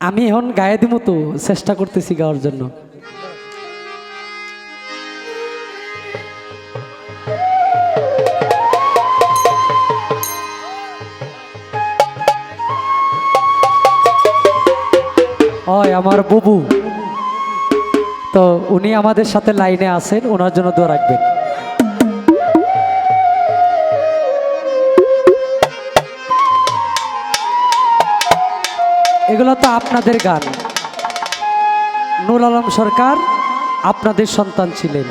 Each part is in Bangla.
আমি এখন গায়ে দিব তো চেষ্টা করতেছি গাওয়ার জন্য। ওই আমার বুবু তো উনি আমাদের সাথে লাইনে আছেন, ওনার জন্য দোয়া রাখবেন। এগুলো তো আপনাদের গান। নুর আলম সরকার আপনাদের সন্তান ছিলেন,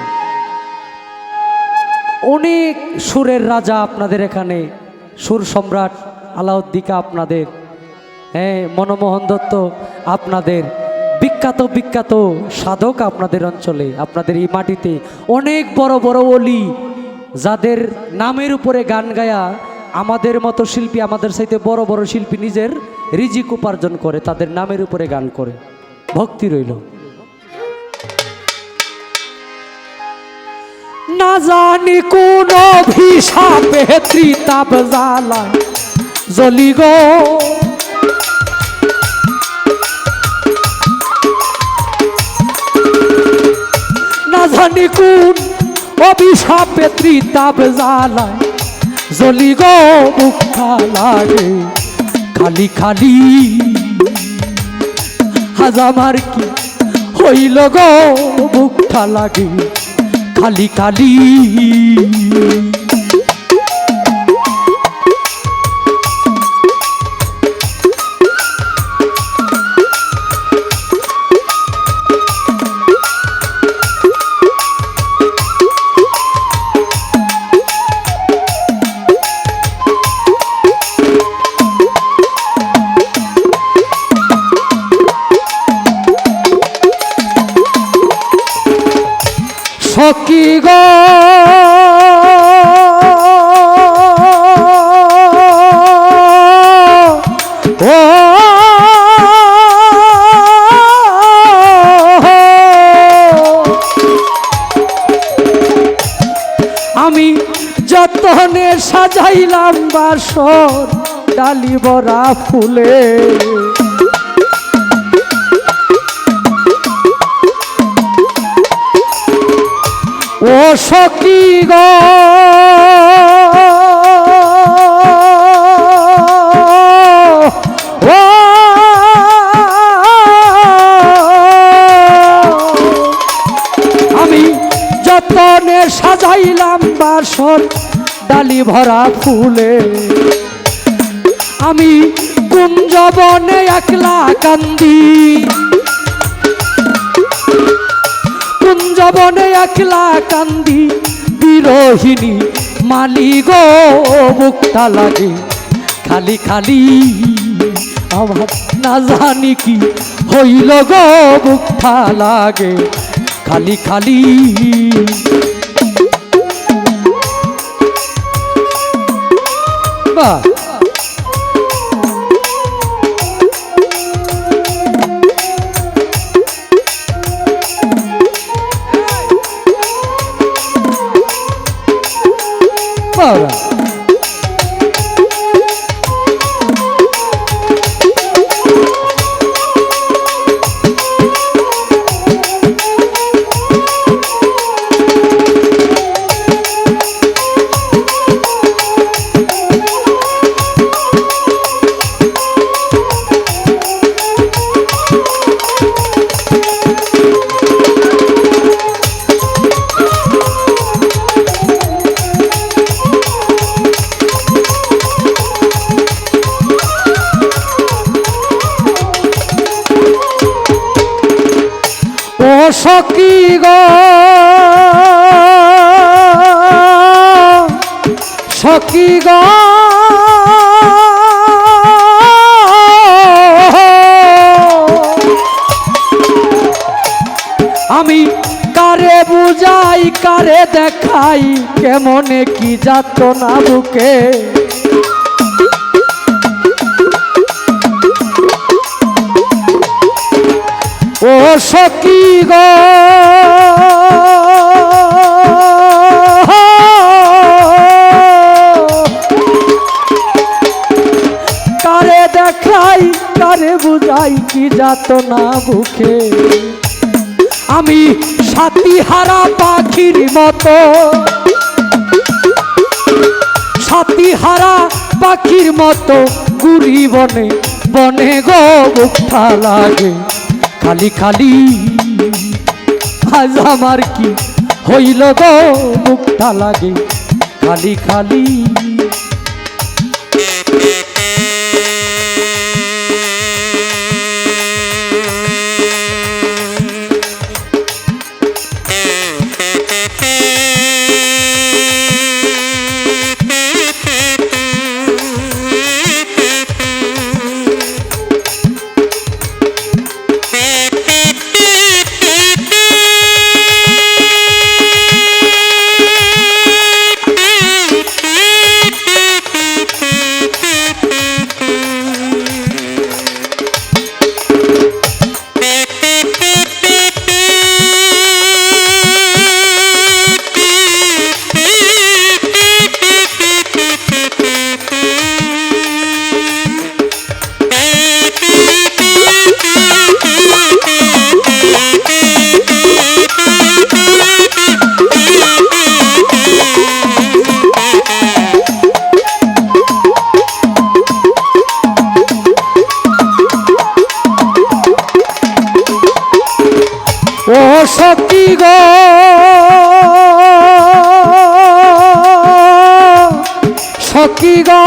অনেক সুরের রাজা আপনাদের এখানে, সুর সম্রাট আলাউদ্দিকা আপনাদের, হ্যাঁ মনমোহন দত্ত আপনাদের, বিখ্যাত বিখ্যাত সাধক আপনাদের অঞ্চলে, আপনাদের এই মাটিতে অনেক বড় বড় ওলি, যাদের নামের উপরে গান গায়া আমাদের মতো শিল্পী, আমাদের চাইতে বড় বড় শিল্পী নিজের রিজিক উপার্জন করে, তাদের নামের উপরে গান করে। ভক্তি রইল। না জানি কোন অভিশাপে ত্রিতাপ জ্বালা জ্বলি গো, না জানি কোন অভিশাপে ত্রিতাপ জ্বালা জ্বলি গো, মুখা লাগে খালি খালি, আজ আমার কি হইল গো, মুখটা লাগে খালি খালি। সখী গো ও আমি যতনে সাজাইলাম বাসর ডালি ভরা ফুলে, ও সখী গো ও আমি যতনে সাজাইলাম বাসর ডালি ভরা ফুলে, আমি কুঞ্জবনে একলা কান্দি, কুঞ্জবনে একলা কান্দি বিরোহিণী মালি গো, মুখটা লাগে খালি খালি, আমার না জানি কি হইল গো, মুখটা লাগে খালি খালি। বাহ Ahora. সখী গো সখী গো আমি কারে বুঝাই কারে দেখাই, কেমনে কি যাতনা বুকে, ও সখী গো কারে দেখাই কারে বুঝাই কি যাতনা বুকে আমি সাথী হারা পাখির মতো সাথী হারা পাখির মতো গুরি বনে বনে গো বুকটা লাগে খালি খালি আজ আমার কি হইল গো বুকটা লাগে খালি খালি ও সখী গো সখী গো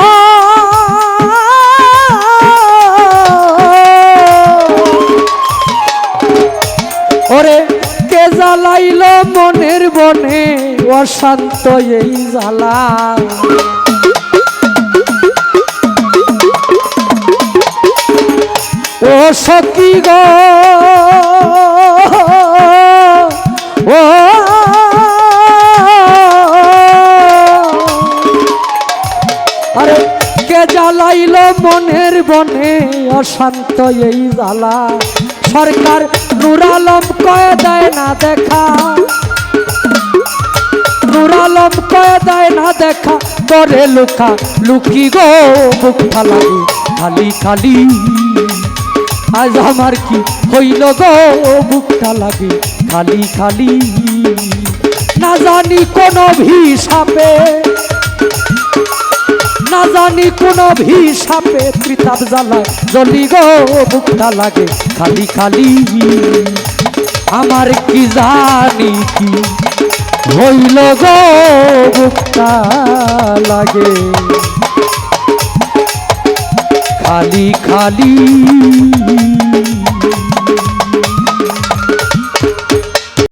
ওরে কে জ্বালাইল মনের বনে অশান্ত এই জ্বালা ও সখী গো ও আরে কে জ্বালাইল মনের বনে অশান্ত এই জ্বালা সরকার নূর আলম কয়ে দেয় না দেখা নূর আলম কয়ে দেয় না দেখা করে লুকা লুকি গো বুকটা লাগে খালি খালি আজ আমার কি হইল গো বুকটা লাগে খালি খালি না জানি কোন ভিসাপে না জানি কোন ভিসাপে ত্রিতাপ জ্বালায় জ্বলি গো বুকটা লাগে খালি খালি আমার কি জানি কি হইল গো বুকটা লাগে খালি খালি